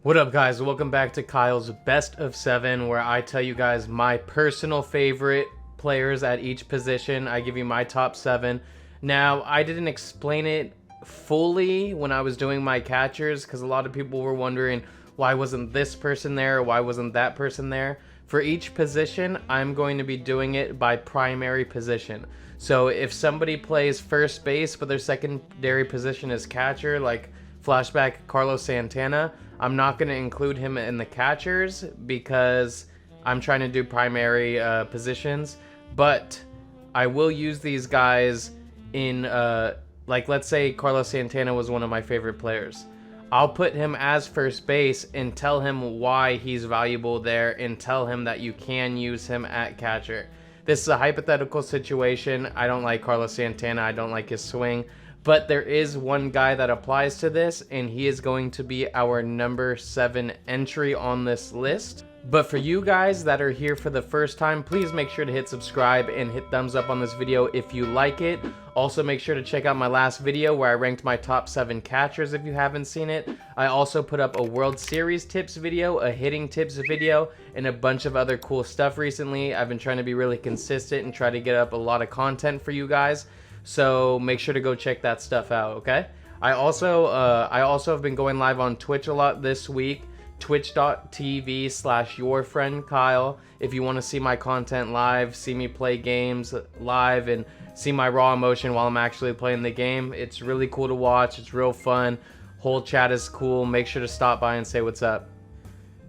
What up, guys? Welcome back to Kyle's Best of 7, where I tell you guys my personal favorite players at each position. I give you my top 7. Now, I didn't explain it fully when I was doing my catchers because a lot of people were wondering why wasn't this person there, why wasn't that person there. For each position, I'm going to be doing it by primary position. So if somebody plays first base but their secondary position is catcher, like flashback Carlos Santana, I'm not going to include him in the catchers because I'm trying to do primary positions, but I will use these guys in, like, let's say Carlos Santana was one of my favorite players. I'll put him as first base and tell him why he's valuable there and tell him that you can use him at catcher. This is a hypothetical situation. I don't like Carlos Santana. I don't like his swing. But there is one guy that applies to this, and he is going to be our number 7 entry on this list. But for you guys that are here for the first time, please make sure to hit subscribe and hit thumbs up on this video if you like it. Also, make sure to check out my last video where I ranked my top 7 catchers if you haven't seen it. I also put up a World Series tips video, a hitting tips video, and a bunch of other cool stuff recently. I've been trying to be really consistent and try to get up a lot of content for you guys. So make sure to go check that stuff out, okay? I also have been going live on Twitch a lot this week. Twitch.tv/yourfriendkyle. If you want to see my content live, see me play games live, and see my raw emotion while I'm actually playing the game, it's really cool to watch. It's real fun. Whole chat is cool. Make sure to stop by and say what's up.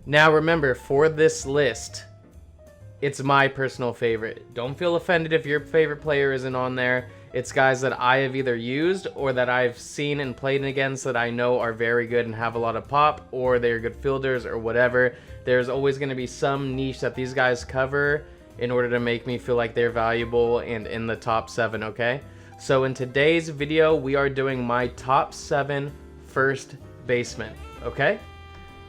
Now remember, for this list, it's my personal favorite. Don't feel offended if your favorite player isn't on there. It's guys that I have either used or that I've seen and played against that I know are very good and have a lot of pop, or they're good fielders or whatever. There's always going to be some niche that these guys cover in order to make me feel like they're valuable and in the top 7, okay? So in today's video, we are doing my top 7 first basemen, okay?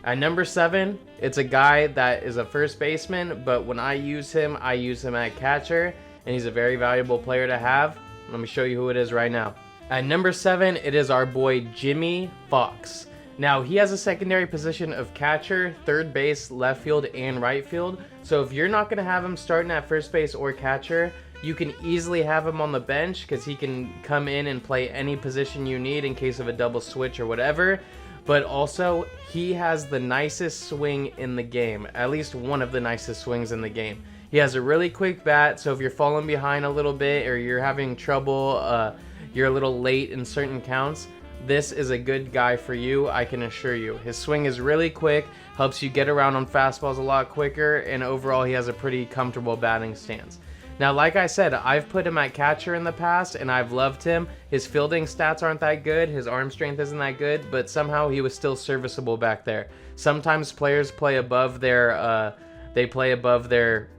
At number 7, it's a guy that is a first baseman, but when I use him at catcher, and he's a very valuable player to have. Let me show you who it is right now. At number 7, it is our boy Jimmie Foxx. Now, he has a secondary position of catcher, third base, left field, and right field. So if you're not going to have him starting at first base or catcher, you can easily have him on the bench because he can come in and play any position you need in case of a double switch or whatever. But also, he has the nicest swing in the game, at least one of the nicest swings in the game. He has a really quick bat, so if you're falling behind a little bit or you're having trouble, you're a little late in certain counts, this is a good guy for you, I can assure you. His swing is really quick, helps you get around on fastballs a lot quicker, and overall he has a pretty comfortable batting stance. Now, like I said, I've put him at catcher in the past, and I've loved him. His fielding stats aren't that good, his arm strength isn't that good, but somehow he was still serviceable back there. Sometimes players play above their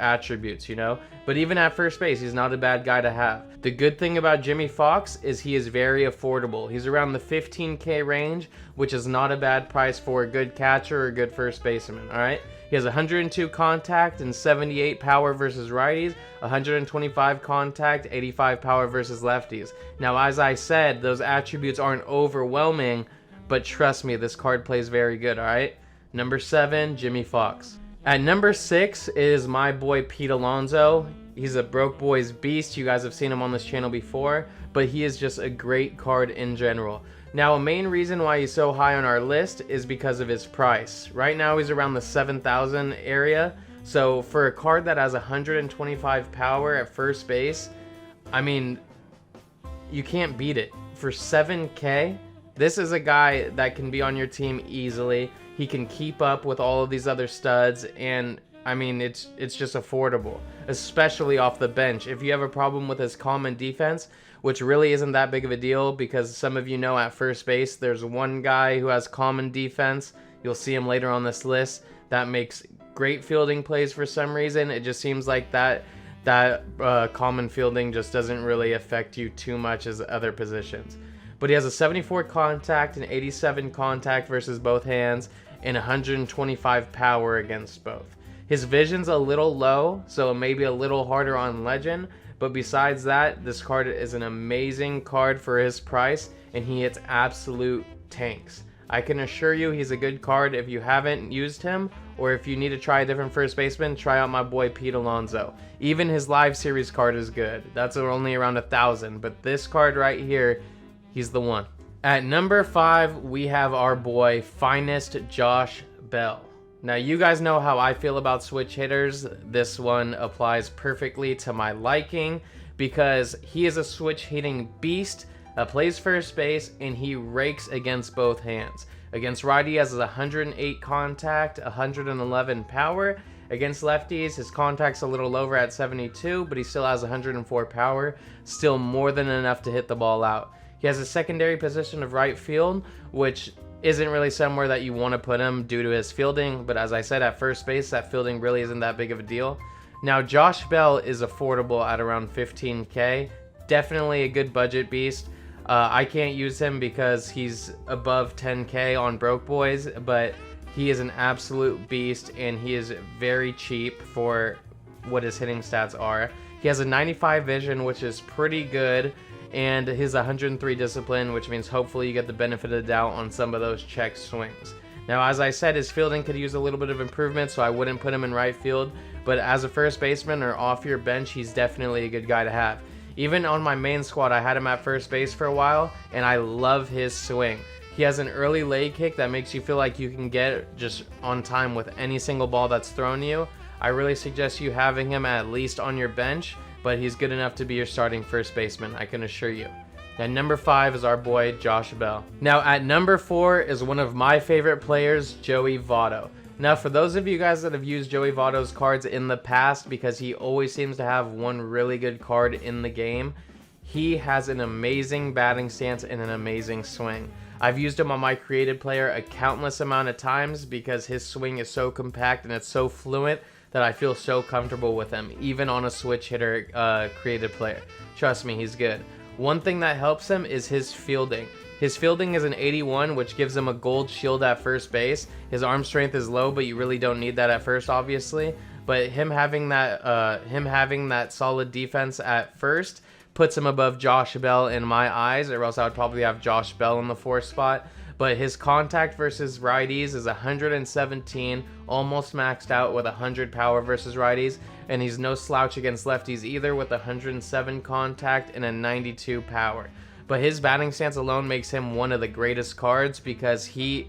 attributes, you know? But even at first base, he's not a bad guy to have. The good thing about Jimmie Foxx is he is very affordable. He's around the $15K range, which is not a bad price for a good catcher or a good first baseman, all right? He has 102 contact and 78 power versus righties, 125 contact, 85 power versus lefties. Now, as I said, those attributes aren't overwhelming, but trust me, this card plays very good, all right? Number 7, Jimmie Foxx. At number 6 is my boy Pete Alonso. He's a broke boys beast. You guys have seen him on this channel before, but he is just a great card in general. Now, a main reason why he's so high on our list is because of his price. Right now, he's around the 7,000 area. So for a card that has 125 power at first base, I mean, you can't beat it. For 7K, this is a guy that can be on your team easily. He can keep up with all of these other studs, and I mean, it's just affordable, especially off the bench. If you have a problem with his common defense, which really isn't that big of a deal because some of you know at first base, there's one guy who has common defense. You'll see him later on this list that makes great fielding plays for some reason. It just seems like that common fielding just doesn't really affect you too much as other positions. But he has a 74 contact and 87 contact versus both hands and 125 power against both. His vision's a little low, so it may be a little harder on Legend, but besides that, this card is an amazing card for his price, and he hits absolute tanks. I can assure you he's a good card. If you haven't used him, or if you need to try a different first baseman, try out my boy Pete Alonso. Even his live series card is good. That's only around 1,000, but this card right here, he's the one. At number 5, we have our boy Finest Josh Bell. Now, you guys know how I feel about switch hitters. This one applies perfectly to my liking because he is a switch hitting beast, plays first base, and he rakes against both hands. Against righty, he has 108 contact, 111 power. Against lefties, his contact's a little lower at 72, but he still has 104 power. Still more than enough to hit the ball out. He has a secondary position of right field, which isn't really somewhere that you want to put him due to his fielding, but as I said, at first base, that fielding really isn't that big of a deal. Now, Josh Bell is affordable at around 15K. Definitely a good budget beast. I can't use him because he's above 10K on Broke Boys, but he is an absolute beast, and he is very cheap for what his hitting stats are. He has a 95 vision, which is pretty good, and his 103 discipline, which means hopefully you get the benefit of the doubt on some of those check swings. Now, as I said, his fielding could use a little bit of improvement, so I wouldn't put him in right field, but as a first baseman or off your bench, he's definitely a good guy to have. Even on my main squad, I had him at first base for a while, and I love his swing. He has an early leg kick that makes you feel like you can get just on time with any single ball that's thrown to you. I really suggest you having him at least on your bench, but he's good enough to be your starting first baseman, I can assure you. At number 5 is our boy Josh Bell. Now at number 4 is one of my favorite players, Joey Votto. Now for those of you guys that have used Joey Votto's cards in the past, because he always seems to have one really good card in the game, he has an amazing batting stance and an amazing swing. I've used him on my created player a countless amount of times because his swing is so compact and it's so fluent that I feel so comfortable with him, even on a switch hitter created player. Trust me, he's good. One thing that helps him is his fielding. His fielding is an 81, which gives him a gold shield at first base. His arm strength is low, but you really don't need that at first, obviously. But him having that solid defense at first puts him above Josh Bell in my eyes, or else I would probably have Josh Bell in the 4th spot. But his contact versus righties is 117, almost maxed out with 100 power versus righties, and he's no slouch against lefties either with 107 contact and a 92 power. But his batting stance alone makes him one of the greatest cards because you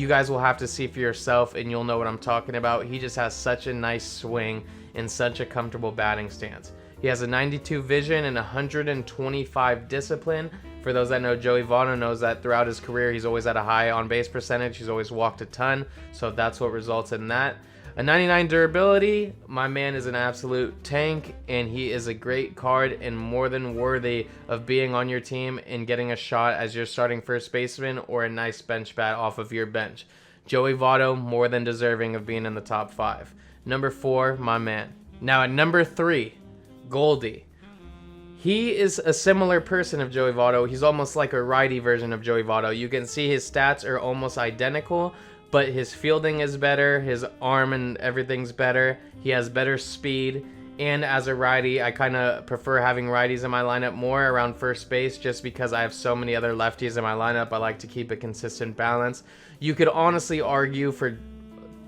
guys will have to see for yourself and you'll know what I'm talking about. He just has such a nice swing and such a comfortable batting stance. He has a 92 vision and 125 discipline. For those that know Joey Votto knows that throughout his career, he's always had a high on-base percentage. He's always walked a ton, so that's what results in that. A 99 durability, my man is an absolute tank, and he is a great card and more than worthy of being on your team and getting a shot as your starting first baseman or a nice bench bat off of your bench. Joey Votto, more than deserving of being in the top 5. Number 4, my man. Now at number 3, Goldie. He is a similar person of Joey Votto. He's almost like a righty version of Joey Votto. You can see his stats are almost identical, but his fielding is better, his arm and everything's better, he has better speed, and as a righty, I kind of prefer having righties in my lineup more around first base just because I have so many other lefties in my lineup. I like to keep a consistent balance. You could honestly argue for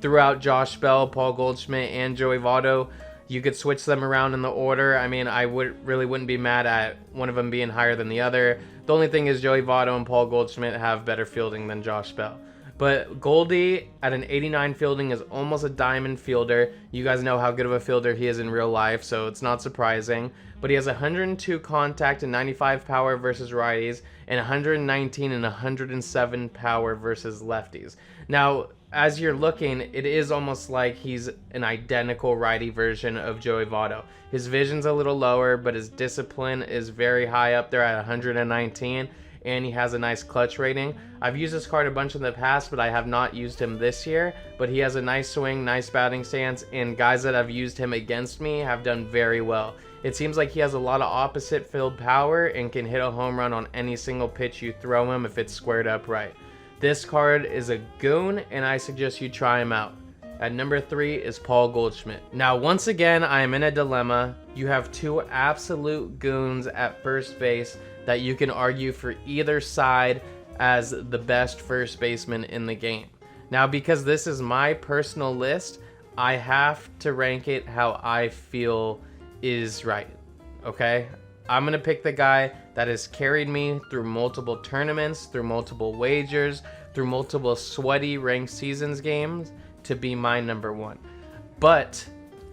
throughout Josh Bell, Paul Goldschmidt, and Joey Votto, you could switch them around in the order. I mean, I wouldn't be mad at one of them being higher than the other. The only thing is Joey Votto and Paul Goldschmidt have better fielding than Josh Bell. But Goldie at an 89 fielding is almost a diamond fielder. You guys know how good of a fielder he is in real life, so it's not surprising. But he has 102 contact and 95 power versus righties, and 119 and 107 power versus lefties. Now, as you're looking, it is almost like he's an identical righty version of Joey Votto. His vision's a little lower, but his discipline is very high up there at 119, and he has a nice clutch rating. I've used this card a bunch in the past, but I have not used him this year. But he has a nice swing, nice batting stance, and guys that have used him against me have done very well. It seems like he has a lot of opposite field power and can hit a home run on any single pitch you throw him if it's squared up right. This card is a goon, and I suggest you try him out. At number 3 is Paul Goldschmidt. Now, once again, I am in a dilemma. You have two absolute goons at first base that you can argue for either side as the best first baseman in the game. Now, because this is my personal list, I have to rank it how I feel is right, okay? I'm going to pick the guy that has carried me through multiple tournaments, through multiple wagers, through multiple sweaty ranked seasons games to be my number one. But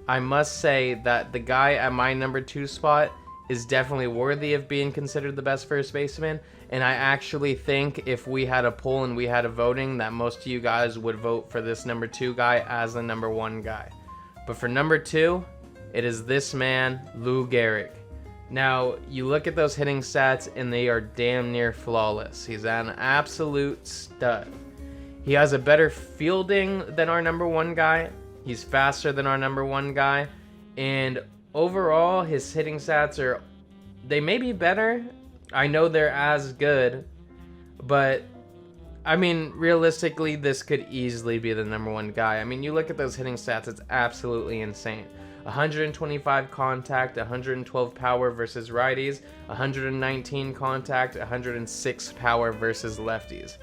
I must say that the guy at my number 2 spot is definitely worthy of being considered the best first baseman. And I actually think if we had a poll and we had a voting, that most of you guys would vote for this number 2 guy as the number 1 guy. But for number 2, it is this man, Lou Gehrig. Now, you look at those hitting stats and they are damn near flawless. He's an absolute stud. He has a better fielding than our number 1 guy. He's faster than our number 1 guy. And overall, his hitting stats they may be better. I know they're as good. But, I mean, realistically, this could easily be the number 1 guy. I mean, you look at those hitting stats, it's absolutely insane. 125 contact, 112 power versus righties, 119 contact, 106 power versus lefties.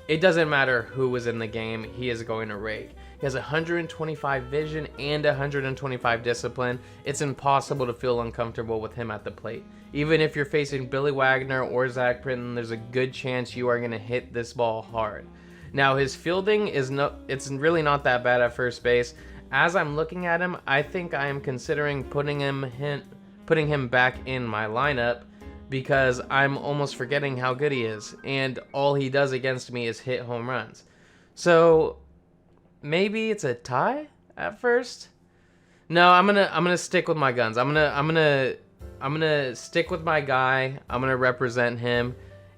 It doesn't matter who was in the game, he is going to rake. He has 125 vision and 125 discipline. It's impossible to feel uncomfortable with him at the plate. Even if you're facing Billy Wagner or Zach Britton, there's a good chance you are going to hit this ball hard. Now, his fielding it's really not that bad at first base. As I'm looking at him, I think I am considering putting him back in my lineup because I'm almost forgetting how good he is, and all he does against me is hit home runs. So maybe it's a tie at first. No, I'm gonna stick with my guns. I'm gonna stick with my guy. I'm gonna represent him,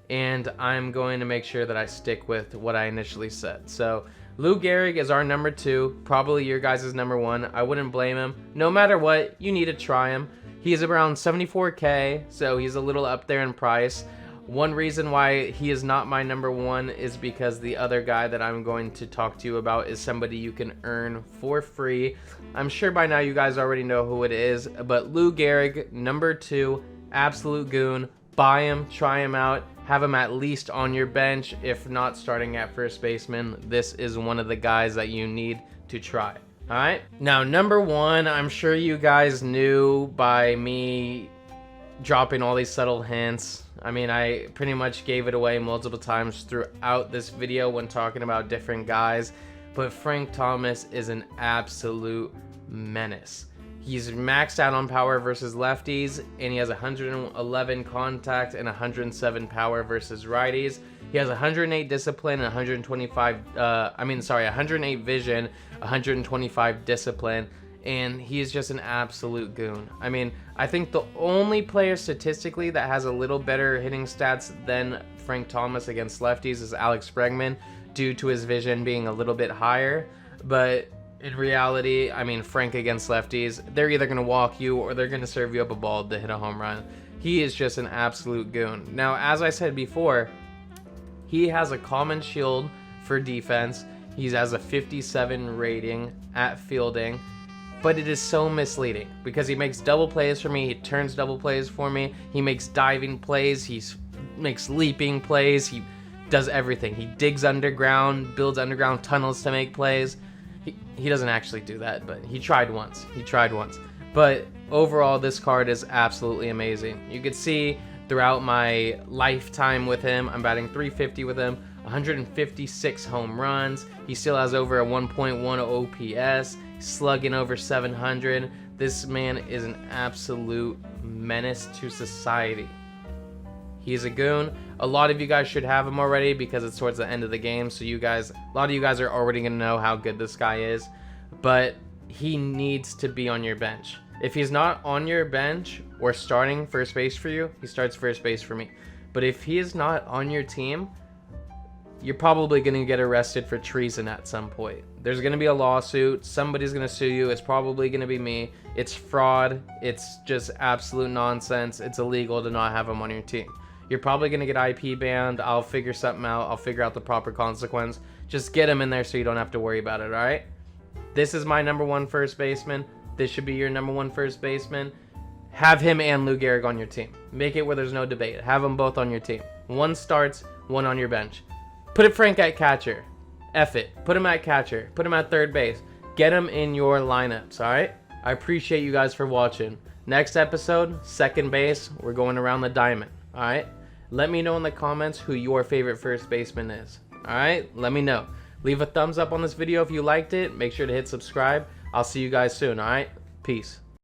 and I'm going to make sure that I stick with what I initially said. So Lou Gehrig is our number 2, probably your guys' number 1. I wouldn't blame him. No matter what, you need to try him. He's around 74K, so he's a little up there in price. One reason why he is not my number 1 is because the other guy that I'm going to talk to you about is somebody you can earn for free. I'm sure by now you guys already know who it is, but Lou Gehrig, number 2, absolute goon. Buy him, try him out. Have him at least on your bench, if not starting at first baseman. This is one of the guys that you need to try. All right. Now, number 1, I'm sure you guys knew by me dropping all these subtle hints. I mean, I pretty much gave it away multiple times throughout this video when talking about different guys. But Frank Thomas is an absolute menace. He's maxed out on power versus lefties, and he has 111 contact and 107 power versus righties. He has 108 discipline and 108 vision, 125 discipline, and he is just an absolute goon. I mean, I think the only player statistically that has a little better hitting stats than Frank Thomas against lefties is Alex Bregman, due to his vision being a little bit higher, but in reality, I mean, Frank against lefties, they're either going to walk you or they're going to serve you up a ball to hit a home run. He is just an absolute goon. Now, as I said before, he has a common shield for defense. He has a 57 rating at fielding, but it is so misleading because he makes double plays for me. He turns double plays for me. He makes diving plays. He makes leaping plays. He does everything. He digs underground, builds underground tunnels to make plays. He doesn't actually do that, but he tried once. But overall, this card is absolutely amazing. You could see throughout my lifetime with him, I'm batting 350 with him, 156 home runs. He still has over a 1.1 OPS, slugging over 700. This man is an absolute menace to society. He's a goon. A lot of you guys should have him already because it's towards the end of the game. So a lot of you guys are already going to know how good this guy is. But he needs to be on your bench. If he's not on your bench or starting first base for you, he starts first base for me. But if he is not on your team, you're probably going to get arrested for treason at some point. There's going to be a lawsuit. Somebody's going to sue you. It's probably going to be me. It's fraud. It's just absolute nonsense. It's illegal to not have him on your team. You're probably going to get IP banned. I'll figure something out. I'll figure out the proper consequence. Just get him in there so you don't have to worry about it, all right? This is my number 1 first baseman. This should be your number 1 first baseman. Have him and Lou Gehrig on your team. Make it where there's no debate. Have them both on your team. 1 starts, 1 on your bench. Put it Frank at catcher. F it. Put him at catcher. Put him at third base. Get him in your lineups, alright? I appreciate you guys for watching. Next episode, second base. We're going around the diamond, alright? Let me know in the comments who your favorite first baseman is. Alright? Let me know. Leave a thumbs up on this video if you liked it. Make sure to hit subscribe. I'll see you guys soon, alright? Peace.